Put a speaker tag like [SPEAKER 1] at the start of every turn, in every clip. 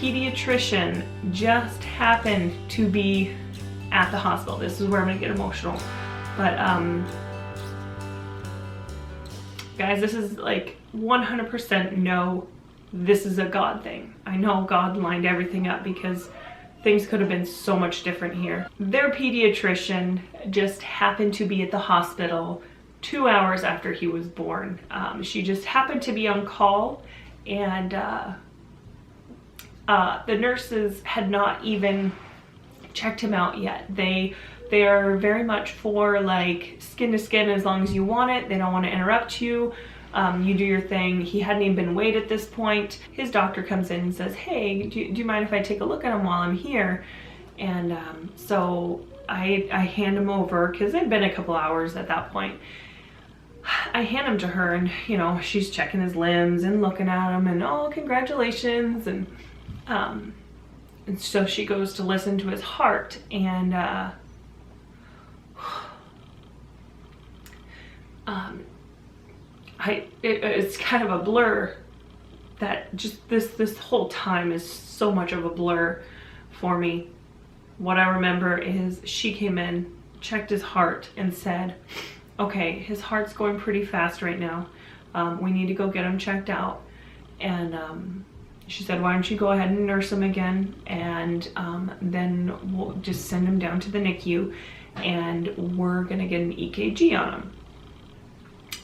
[SPEAKER 1] pediatrician just happened to be at the hospital. This is where I'm gonna get emotional. But guys, this is like 100% no, this is a God thing. I know God lined everything up because things could have been so much different here. Their pediatrician just happened to be at the hospital 2 hours after he was born. She just happened to be on call, and the nurses had not even checked him out yet. They are very much for like skin to skin as long as you want it. They don't want to interrupt you. You do your thing. He hadn't even been weighed at this point. His doctor comes in and says, hey, do you mind if I take a look at him while I'm here? And so I hand him over, because it'd been a couple hours at that point. I hand him to her, and you know, she's checking his limbs and looking at him, and oh, congratulations. And so she goes to listen to his heart, and it's kind of a blur. That just this whole time is so much of a blur for me. What I remember is she came in, checked his heart, and said, okay, his heart's going pretty fast right now. We need to go get him checked out. And she said, why don't you go ahead and nurse him again, and then we'll just send him down to the NICU, and we're gonna get an EKG on him.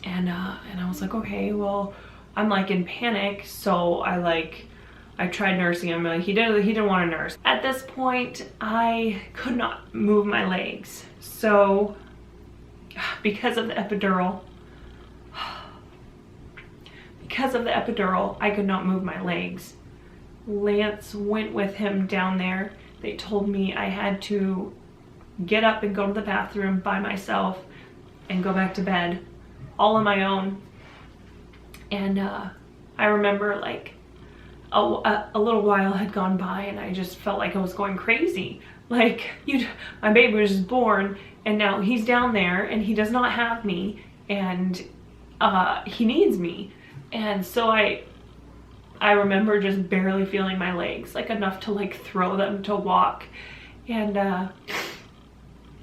[SPEAKER 1] And I was like, okay, well, I'm like in panic, so I tried nursing him. Like, he didn't want to nurse. At this point, I could not move my legs. So because of the epidural, I could not move my legs. Lance went with him down there. They told me I had to get up and go to the bathroom by myself and go back to bed all on my own. And I remember like a little while had gone by, and I just felt like I was going crazy. Like, my baby was just born, and now he's down there and he does not have me, and he needs me. And so I remember just barely feeling my legs, like enough to like throw them to walk. And I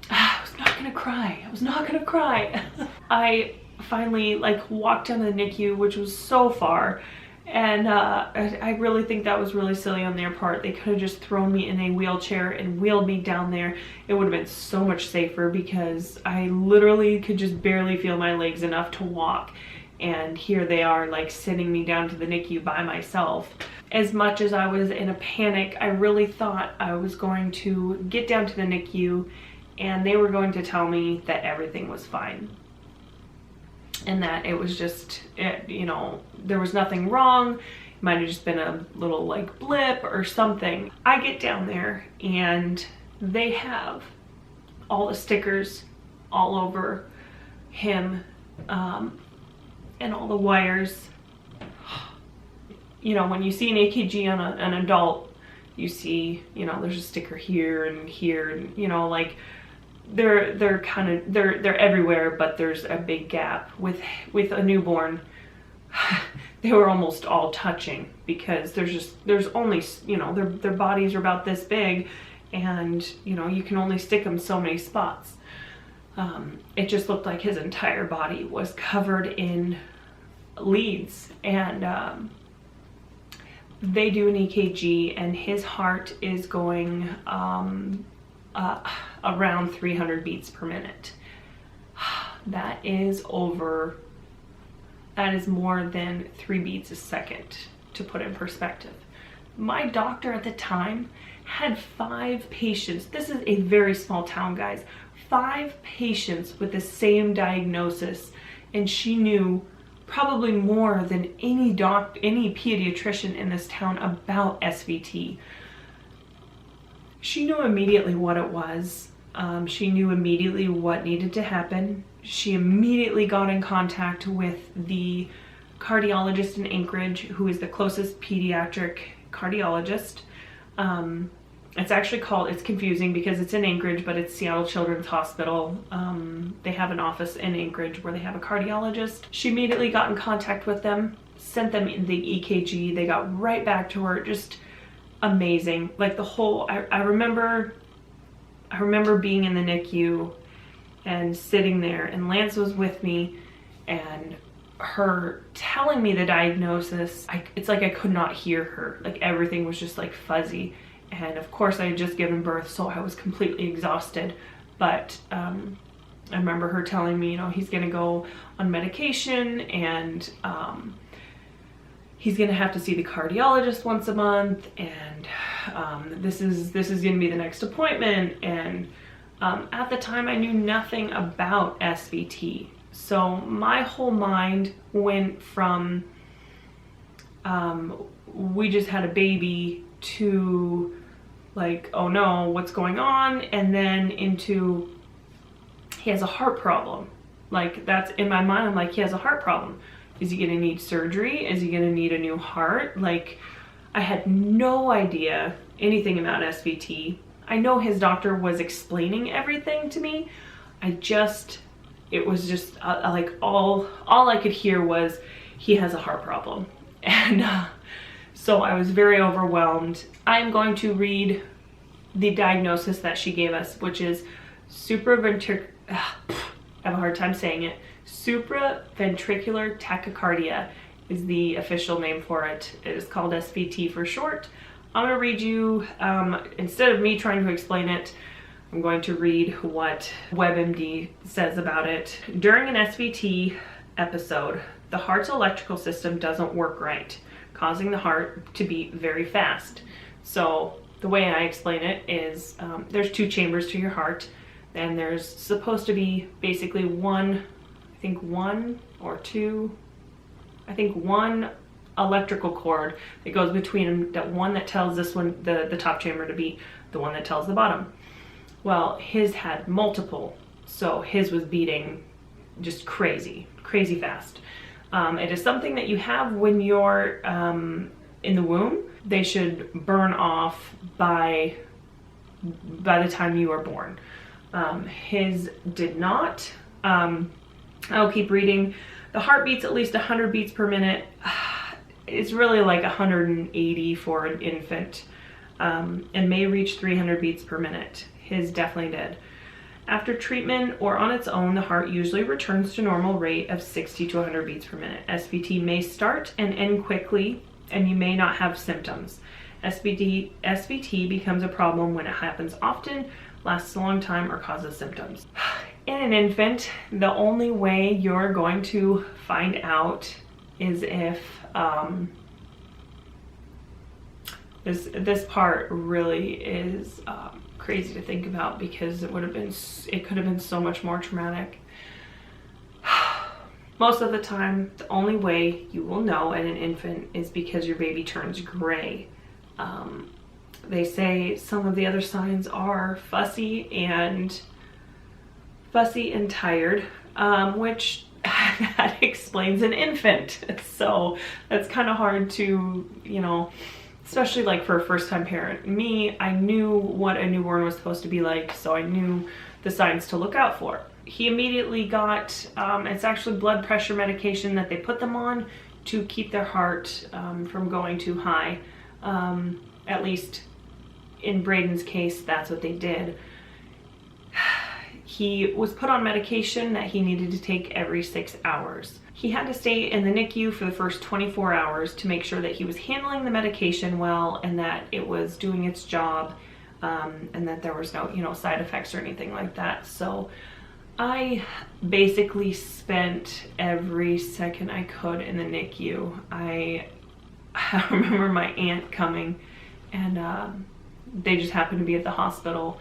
[SPEAKER 1] was not gonna cry. I was not gonna cry. I finally like walked down to the NICU, which was so far, and I really think that was really silly on their part. They could have just thrown me in a wheelchair and wheeled me down there. It would have been so much safer, because I literally could just barely feel my legs enough to walk, and here they are like sending me down to the NICU by myself. As much as I was in a panic, I really thought I was going to get down to the NICU and they were going to tell me that everything was fine, and that it was just, you know, there was nothing wrong. It might have just been a little like blip or something. I get down there and they have all the stickers all over him, and all the wires. You know, when you see an AKG on an adult, you see, you know, there's a sticker here and here, and you know, like they're everywhere, but there's a big gap. With a newborn, they were almost all touching, because there's only, you know, their bodies are about this big, and you know, you can only stick them so many spots. It just looked like his entire body was covered in leads, and they do an EKG, and his heart is going around 300 beats per minute. That is more than 3 beats a second, to put in perspective. My doctor at the time had 5 patients. This is a very small town, guys. 5 patients with the same diagnosis, and she knew probably more than any pediatrician in this town about SVT. She knew immediately what it was. She knew immediately what needed to happen. She immediately got in contact with the cardiologist in Anchorage, who is the closest pediatric cardiologist. It's actually called, it's confusing because it's in Anchorage, but it's Seattle Children's Hospital. They have an office in Anchorage where they have a cardiologist. She immediately got in contact with them, sent them the EKG. They got right back to her, just amazing. Like the whole, I remember being in the NICU and sitting there, and Lance was with me, and her telling me the diagnosis, it's like I could not hear her. Like everything was just like fuzzy. And of course I had just given birth, so I was completely exhausted. But I remember her telling me, you know, he's gonna go on medication, and he's gonna have to see the cardiologist once a month, and this is gonna be the next appointment. And at the time I knew nothing about SVT. So my whole mind went from we just had a baby to like, oh no, what's going on? And then into he has a heart problem. Like that's in my mind, I'm like, he has a heart problem. Is he gonna need surgery? Is he gonna need a new heart? Like I had no idea anything about SVT. I know his doctor was explaining everything to me. It was just like all I could hear was he has a heart problem. And so I was very overwhelmed. I am going to read the diagnosis that she gave us, which is supraventricular, I have a hard time saying it. Supraventricular tachycardia is the official name for it. It is called SVT for short. I'm gonna read you, instead of me trying to explain it, I'm going to read what WebMD says about it. During an SVT episode, the heart's electrical system doesn't work right, causing the heart to beat very fast. So the way I explain it is there's 2 chambers to your heart, and there's supposed to be basically one electrical cord that goes between them, that one that tells this one, the top chamber, to beat, the one that tells the bottom. Well, his had multiple, so his was beating just crazy fast. It is something that you have when you're in the womb. They should burn off by the time you are born. His did not. I'll keep reading. The heart beats at least 100 beats per minute. It's really like 180 for an infant, and may reach 300 beats per minute. His definitely did. After treatment or on its own, the heart usually returns to normal rate of 60 to 100 beats per minute. SVT may start and end quickly, and you may not have symptoms. SVT becomes a problem when it happens often, lasts a long time, or causes symptoms. In an infant, the only way you're going to find out is if this part really is crazy to think about, because it could have been so much more traumatic. Most of the time, the only way you will know in an infant is because your baby turns gray. They say some of the other signs are fussy and tired, which that explains an infant. So that's kind of hard to, you know, especially like for a first-time parent. Me, I knew what a newborn was supposed to be like, so I knew the signs to look out for. He immediately got, it's actually blood pressure medication that they put them on to keep their heart from going too high. At least in Brayden's case, that's what they did. He was put on medication that he needed to take every 6 hours. He had to stay in the NICU for the first 24 hours to make sure that he was handling the medication well, and that it was doing its job, and that there was no, you know, side effects or anything like that. So I basically spent every second I could in the NICU. I remember my aunt coming, and they just happened to be at the hospital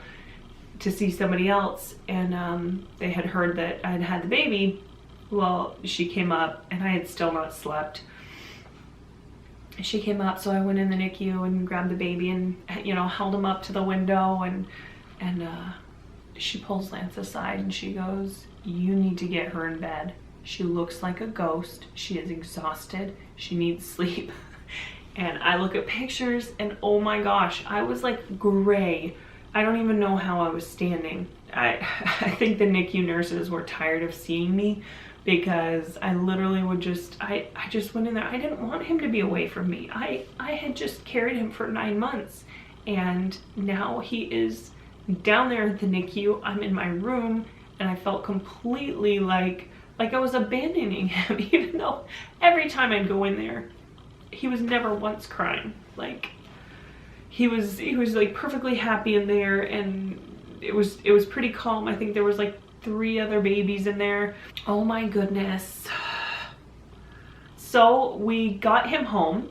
[SPEAKER 1] to see somebody else, and they had heard that I had had the baby. Well, she came up, and I had still not slept. She came up, so I went in the NICU and grabbed the baby and, you know, held him up to the window, and she pulls Lance aside and she goes, "You need to get her in bed. She looks like a ghost. She is exhausted. She needs sleep." And I look at pictures, and oh my gosh, I was like gray. I don't even know how I was standing. I think the NICU nurses were tired of seeing me, because I literally would I just went in there. I didn't want him to be away from me. I had just carried him for 9 months, and now he is down there at the NICU. I'm in my room, and I felt completely like I was abandoning him, even though every time I'd go in there, he was never once crying. Like, he was like perfectly happy in there, and it was pretty calm. I think there was like 3 other babies in there. Oh my goodness. So we got him home.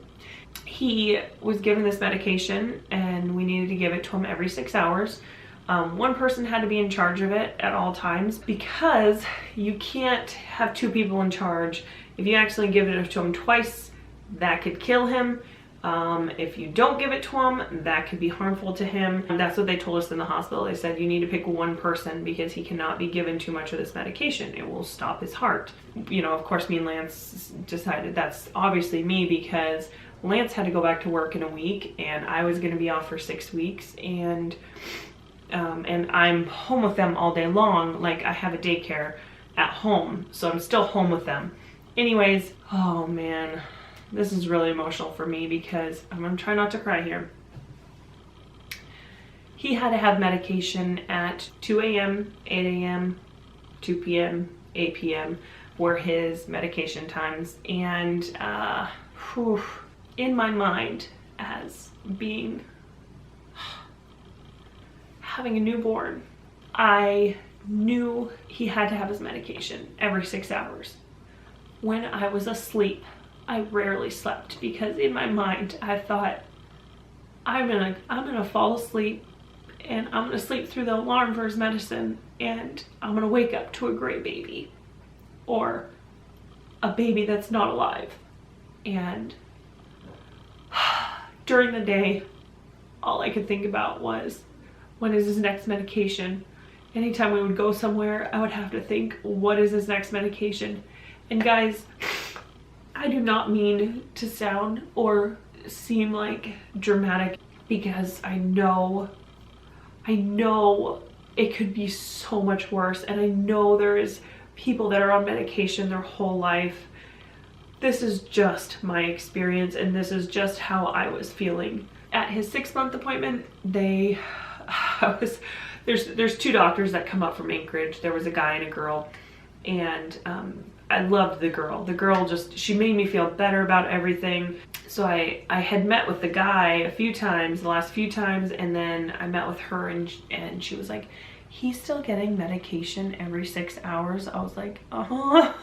[SPEAKER 1] He was given this medication, and we needed to give it to him every 6 hours. One person had to be in charge of it at all times, because you can't have 2 people in charge. If you actually give it to him twice, that could kill him. If you don't give it to him, that could be harmful to him. And that's what they told us in the hospital. They said you need to pick one person, because he cannot be given too much of this medication. It will stop his heart. You know, of course, me and Lance decided that's obviously me, because Lance had to go back to work in a week, and I was going to be off for 6 weeks, and I'm home with them all day long. Like, I have a daycare at home, so I'm still home with them. Anyways, oh man, this is really emotional for me, because I'm gonna try not to cry here. He had to have medication at 2 a.m., 8 a.m., 2 p.m., 8 p.m. were his medication times. And in my mind, as being having a newborn, I knew he had to have his medication every 6 hours. When I was asleep, I rarely slept, because in my mind I thought, I'm gonna fall asleep, and I'm gonna sleep through the alarm for his medicine, and I'm gonna wake up to a gray baby, or a baby that's not alive. And during the day, all I could think about was, when is his next medication? Anytime we would go somewhere, I would have to think, what is his next medication? And guys, I do not mean to sound or seem like dramatic, because I know it could be so much worse, and I know there is people that are on medication their whole life. This is just my experience, and this is just how I was feeling. At his 6-month appointment, there's 2 doctors that come up from Anchorage. There was a guy and a girl, and I loved the girl. The girl she made me feel better about everything. So I had met with the guy a few times, the last few times, and then I met with her, and she was like, he's still getting medication every 6 hours. I was like, uh-huh.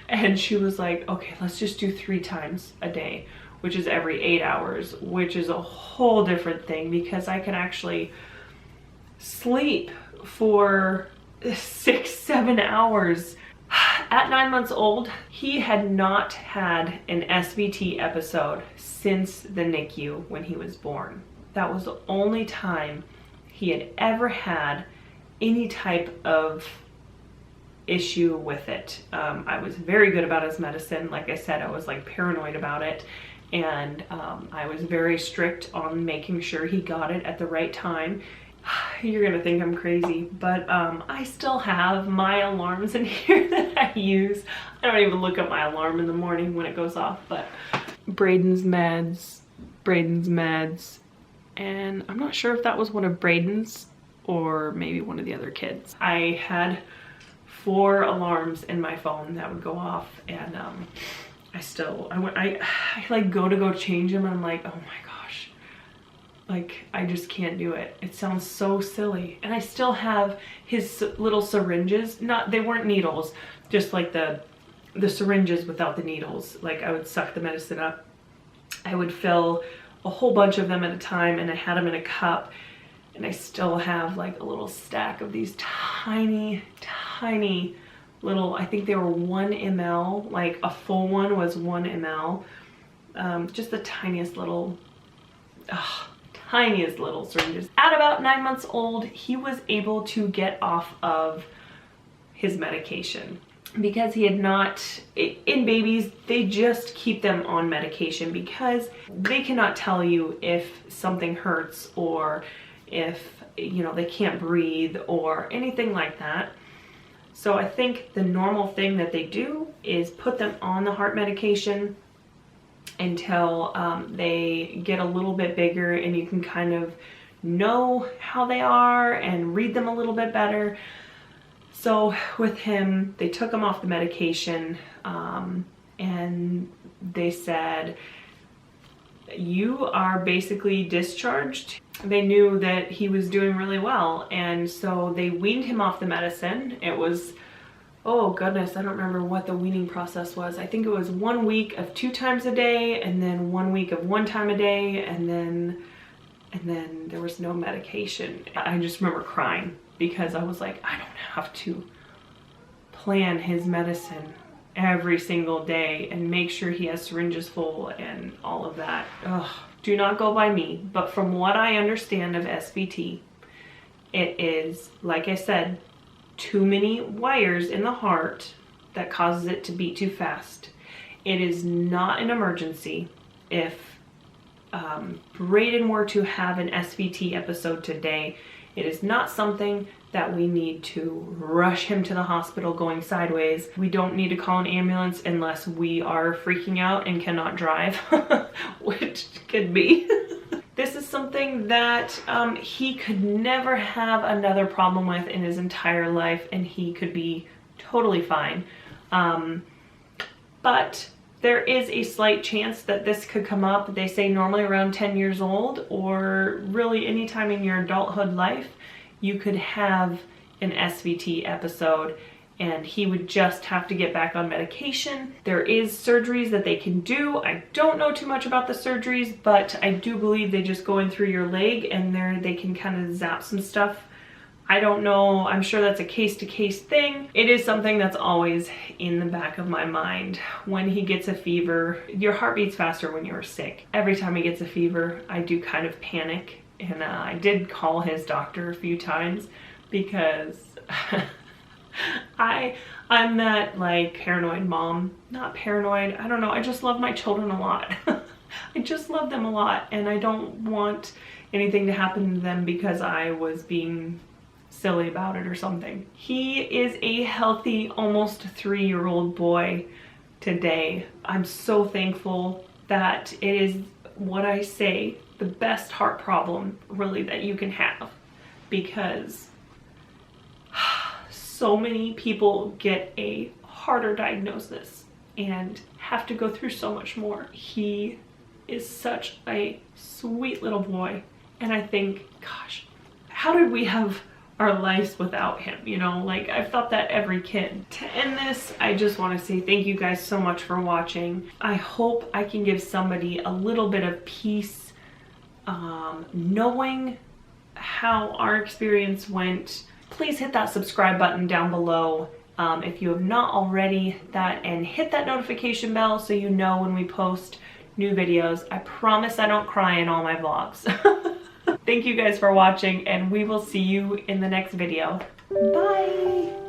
[SPEAKER 1] And she was like, okay, let's just do 3 times a day, which is every 8 hours, which is a whole different thing, because I can actually sleep for 6-7 hours. At 9 months old, he had not had an SVT episode since the NICU when he was born. That was the only time he had ever had any type of issue with it. I was very good about his medicine. Like I said, I was like paranoid about it. And I was very strict on making sure he got it at the right time. You're gonna think I'm crazy, but I still have my alarms in here that I use. I don't even look at my alarm in the morning when it goes off, but Brayden's meds, and I'm not sure if that was one of Brayden's or maybe one of the other kids. I had 4 alarms in my phone that would go off, and I like go change them, and I'm like, oh my gosh, like I just can't do it. It sounds so silly. And I still have his little syringes. They weren't needles, just like the syringes without the needles. Like, I would suck the medicine up. I would fill a whole bunch of them at a time, and I had them in a cup. And I still have like a little stack of these tiny little, I think they were 1 ml, like a full one was 1 ml. Just the tiniest little syringes. At about 9 months old, he was able to get off of his medication, because he had not, in babies, they just keep them on medication because they cannot tell you if something hurts, or if, you know, they can't breathe or anything like that. So I think the normal thing that they do is put them on the heart medication until they get a little bit bigger and you can kind of know how they are and read them a little bit better. So with him, they took him off the medication and they said, you are basically discharged. They knew that he was doing really well, and so they weaned him off the medicine. It was, oh goodness, I don't remember what the weaning process was. I think it was 1 week of 2 times a day, and then 1 week of 1 time a day, and then there was no medication. I just remember crying because I was like, I don't have to plan his medicine every single day and make sure he has syringes full and all of that. Ugh. Do not go by me, but from what I understand of SVT, it is, like I said, too many wires in the heart that causes it to beat too fast. It is not an emergency. If Brayden were to have an SVT episode today, it is not something that we need to rush him to the hospital going sideways. We don't need to call an ambulance unless we are freaking out and cannot drive, which could be. This is something that he could never have another problem with in his entire life, and he could be totally fine. But there is a slight chance that this could come up. They say normally around 10 years old, or really anytime in your adulthood life, you could have an SVT episode, and he would just have to get back on medication. There is surgeries that they can do. I don't know too much about the surgeries, but I do believe they just go in through your leg and there they can kind of zap some stuff. I don't know. I'm sure that's a case-to-case thing. It is something that's always in the back of my mind. When he gets a fever, your heart beats faster when you're sick. Every time he gets a fever, I do kind of panic. And I did call his doctor a few times because I'm that like paranoid mom. Not paranoid, I don't know. I just love my children a lot. I just love them a lot, and I don't want anything to happen to them because I was being silly about it or something. He is a healthy, almost 3-year-old boy today. I'm so thankful that it is what I say, the best heart problem really that you can have, because so many people get a harder diagnosis and have to go through so much more. He is such a sweet little boy, and I think, gosh, how did we have our lives without him? You know, like, I've thought that every kid. To end this, I just want to say thank you guys so much for watching. I hope I can give somebody a little bit of peace knowing how our experience went. Please hit that subscribe button down below if you have not already, and hit that notification bell so you know when we post new videos. I promise I don't cry in all my vlogs. Thank you guys for watching, and we will see you in the next video. Bye!